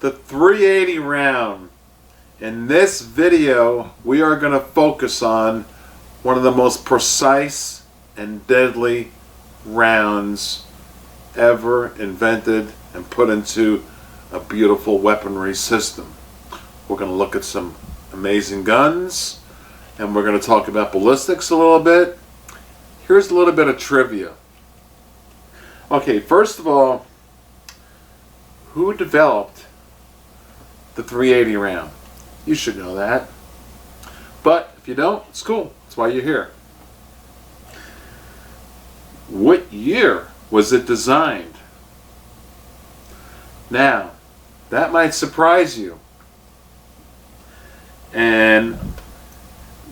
the 380 round. In this video, we are going to focus on one of the most precise and deadly rounds ever invented and put into a beautiful weaponry system. We're going to look at some amazing guns, and we're going to talk about ballistics a little bit. Here's a little bit of trivia. Okay, first of all, who developed the 380 round? You should know that. But if you don't, it's cool. That's why you're here. What year was it designed? Now, that might surprise you. And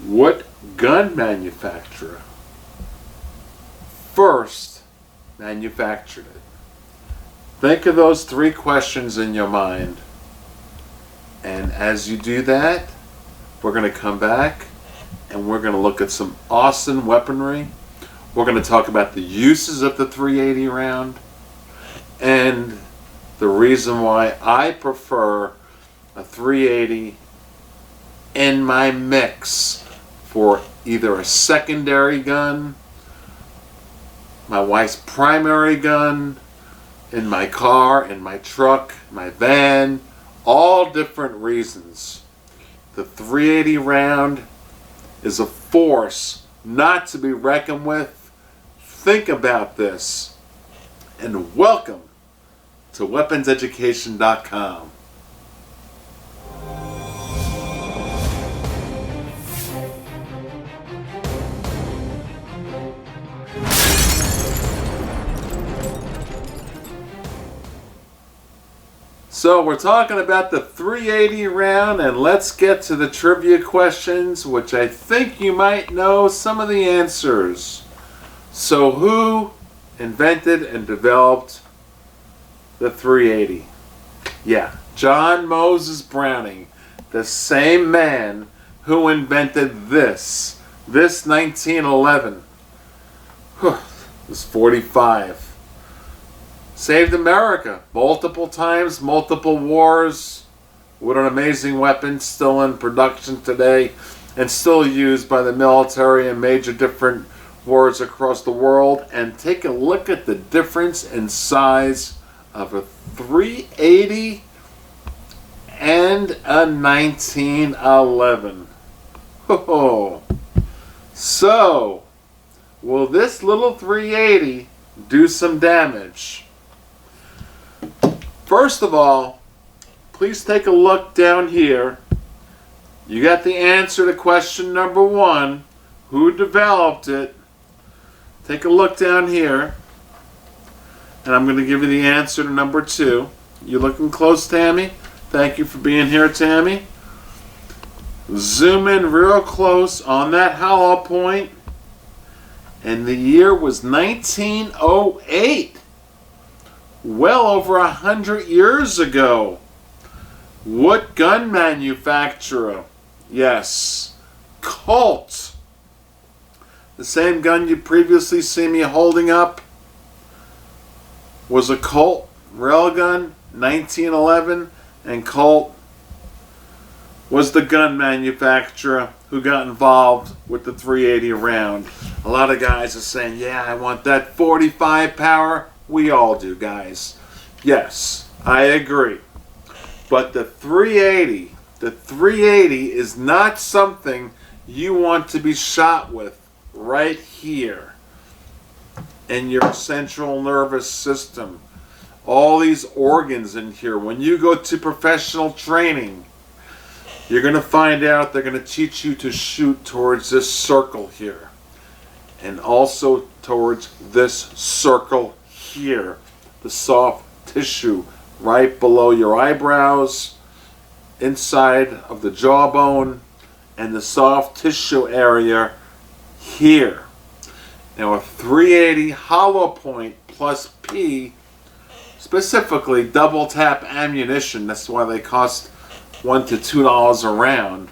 what gun manufacturer first manufactured it? Think of those three questions in your mind. And as you do that, we're going to come back and we're going to look at some awesome weaponry. We're going to talk about the uses of the 380 round and the reason why I prefer a 380 in my mix for either a secondary gun, my wife's primary gun, in my car, in my truck, my van, all different reasons. The 380 round is a force not to be reckoned with. Think about this. And welcome to WeaponsEducation.com. So we're talking about the 380 round, and let's get to the trivia questions, which I think you might know some of the answers. So who invented and developed the 380? Yeah, John Moses Browning, the same man who invented this 1911. Whew, it was 45. Saved America multiple times, multiple wars. What an amazing weapon, still in production today and still used by the military in major different wars across the world. And take a look at the difference in size of a 380 and a 1911. Oh. So, will this little 380 do some damage? First of all, please take a look down here. You got the answer to question number 1. Who developed it? Take a look down here. And I'm going to give you the answer to number 2. You looking close, Tammy? Thank you for being here, Tammy. Zoom in real close on that hollow point. And the year was 1908. Well over 100 years ago. What gun manufacturer? Yes, Colt. The same gun you previously see me holding up was a Colt railgun, 1911, and Colt was the gun manufacturer who got involved with the 380 round. A lot of guys are saying, yeah, I want that 45 power. We all do, guys. Yes, I agree. But the 380 is not something you want to be shot with right here in your central nervous system. All these organs in here. When you go to professional training, you're going to find out they're going to teach you to shoot towards this circle here. And also towards this circle here, the soft tissue right below your eyebrows, inside of the jawbone, and the soft tissue area here. Now a 380 hollow point plus P, specifically double tap ammunition, that's why they cost $1 to $2 a round,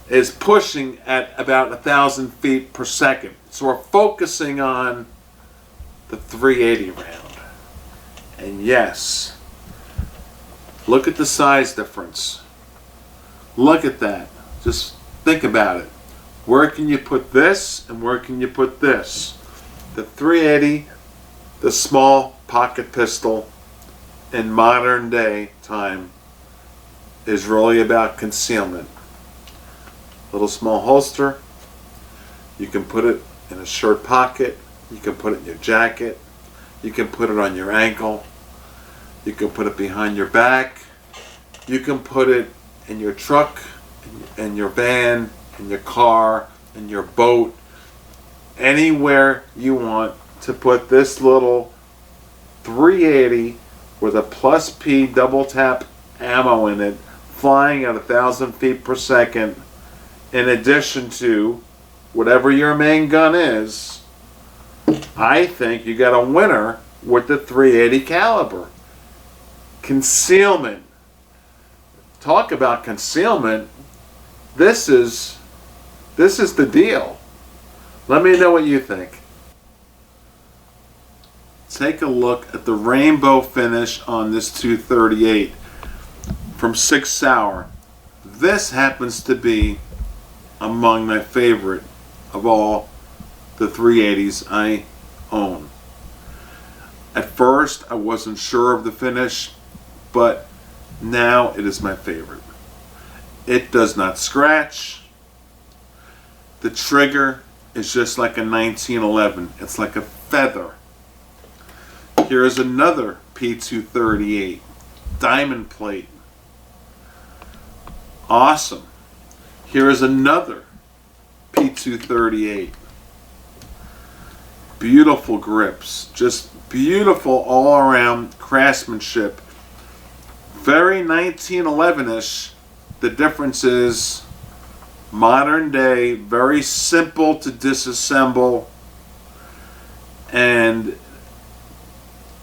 is pushing at about 1,000 feet per second. So we're focusing on the 380 round. And yes, Look at the size difference. Look at that. Just think about it. Where can you put this and where can you put this? The 380, the small pocket pistol in modern day time is really about concealment. Little small holster. You can put it in a shirt pocket. You can put it in your jacket. You can put it on your ankle. You can put it behind your back. You can put it in your truck, in your van, in your car, in your boat, anywhere you want to put this little 380 with a plus P double tap ammo in it, flying at 1,000 feet per second, in addition to whatever your main gun is. I think you got a winner with the 380 caliber. Concealment. Talk about concealment. This is the deal. Let me know what you think. Take a look at the rainbow finish on this 238 from Sig Sauer. This happens to be among my favorite of all the 380s I own. At first I wasn't sure of the finish, but now it is my favorite. It does not scratch. The trigger is just like a 1911. It's like a feather. Here's another P238 diamond plate. Awesome. Here is another P238. Beautiful grips. Just beautiful all around craftsmanship. Very 1911-ish. The difference is modern day, very simple to disassemble, and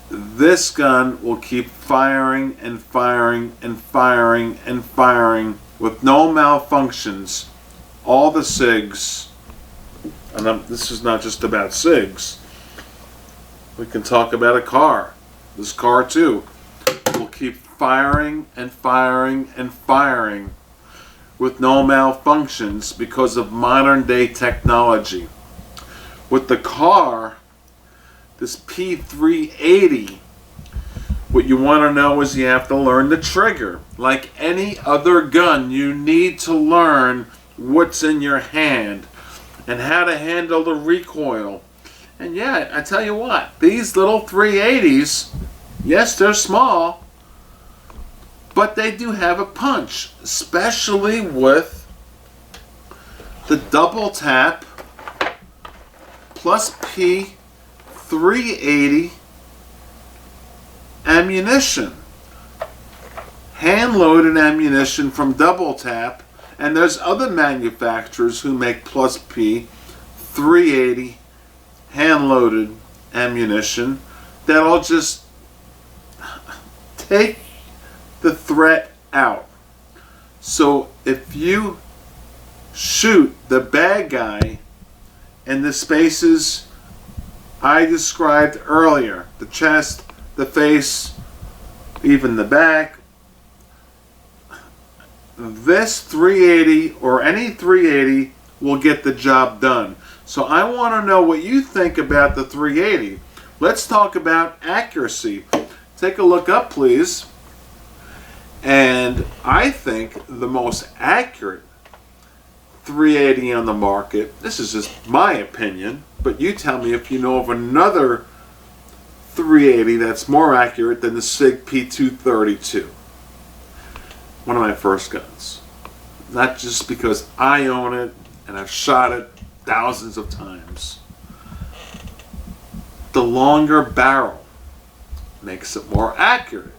this gun will keep firing and firing and firing and firing with no malfunctions. All the SIGs, and this is not just about SIGs, we can talk about a car. This car too will keep firing and firing and firing with no malfunctions because of modern day technology. With the car, this P380, what you want to know is you have to learn the trigger. Like any other gun, you need to learn what's in your hand and how to handle the recoil. And yeah, I tell you what, these little 380s, yes, they're small, but they do have a punch, especially with the double tap plus P 380 ammunition. Hand-loaded ammunition from double tap, and there's other manufacturers who make plus P 380 hand-loaded ammunition that'll just take the threat out. So if you shoot the bad guy in the spaces I described earlier, the chest, the face, even the back, this 380 or any 380 will get the job done. So I want to know what you think about the 380. Let's talk about accuracy. Take a look up, please. And I think the most accurate 380 on the market, this is just my opinion, but you tell me if you know of another 380 that's more accurate than the SIG P232. One of my first guns. Not just because I own it and I've shot it thousands of times. The longer barrel makes it more accurate.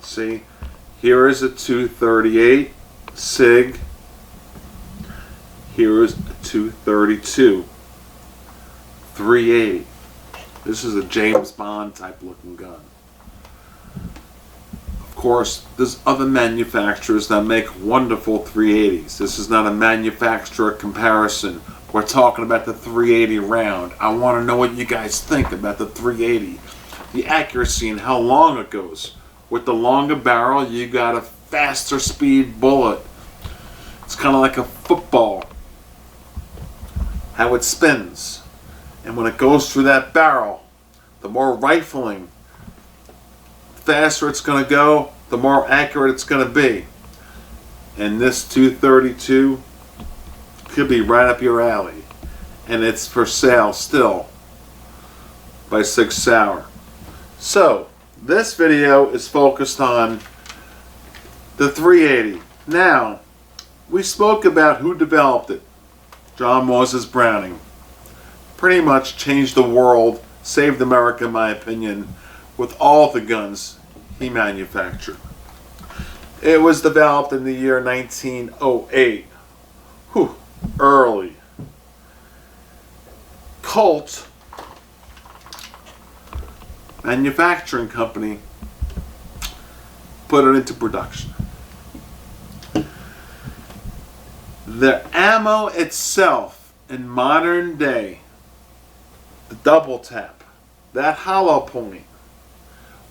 See, here is a 238 SIG. Here is a 232 380. This is a James Bond type looking gun. Of course, there's other manufacturers that make wonderful 380s. This is not a manufacturer comparison. We're talking about the 380 round. I want to know what you guys think about the 380. The accuracy and how long it goes. With the longer barrel, you got a faster speed bullet. It's kind of like a football, how it spins. And when it goes through that barrel, the more rifling, faster it's going to go, the more accurate it's going to be. And this 232 could be right up your alley. And it's for sale still by Sig Sauer. So, this video is focused on the 380. Now, we spoke about who developed it. John Moses Browning. Pretty much changed the world, saved America in my opinion, with all the guns he manufactured. It was developed in the year 1908. Whew, early. Colt manufacturing company put it into production. The ammo itself in modern day, the double tap, that hollow point,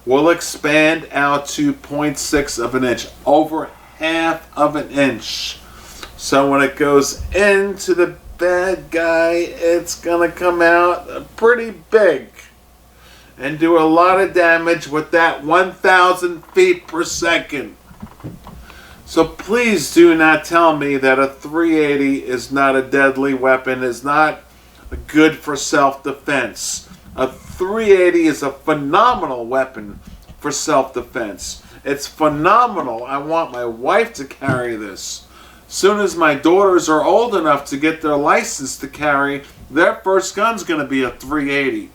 will expand out to 0.6 of an inch, over half of an inch. So when it goes into the bad guy, it's gonna come out pretty big and do a lot of damage with that 1,000 feet per second. So please do not tell me that a 380 is not a deadly weapon, is not good for self-defense. A 380 is a phenomenal weapon for self-defense. It's phenomenal. I want my wife to carry this. Soon as my daughters are old enough to get their license to carry, their first gun's going to be a 380.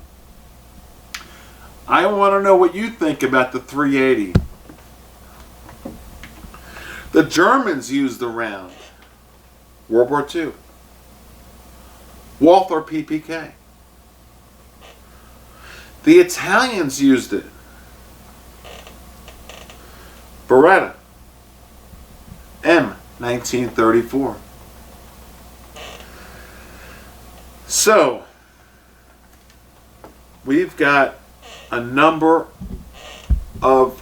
I want to know what you think about the 380. The Germans used the round. World War II. Walther PPK. The Italians used it. Beretta. M. 1934. So, we've got a number of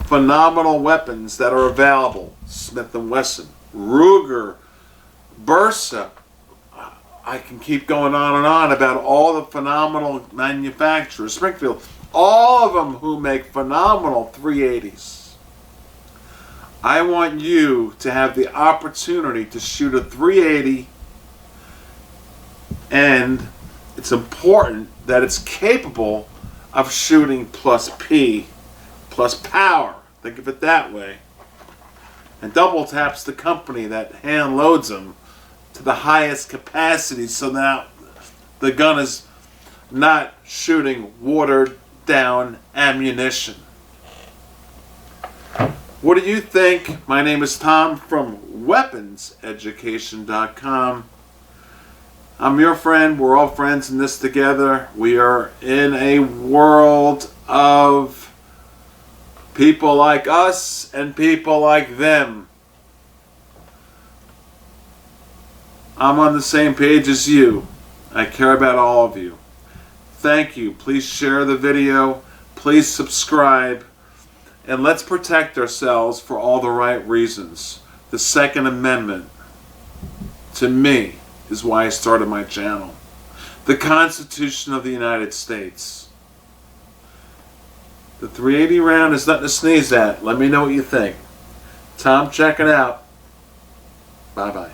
phenomenal weapons that are available. Smith & Wesson, Ruger, Bersa. I can keep going on and on about all the phenomenal manufacturers. Springfield, all of them who make phenomenal 380s. I want you to have the opportunity to shoot a 380, and it's important that it's capable of shooting plus P, plus power. Think of it that way. And Double Tap's the company that hand loads them to the highest capacity, so now the gun is not shooting watered down ammunition. What do you think? My name is Tom from WeaponsEducation.com. I'm your friend. We're all friends in this together. We are in a world of people like us and people like them. I'm on the same page as you. I care about all of you. Thank you. Please share the video. Please subscribe. And let's protect ourselves for all the right reasons. The Second Amendment, to me, is why I started my channel. The Constitution of the United States. The 380 round is nothing to sneeze at. Let me know what you think. Tom, check it out. Bye-bye.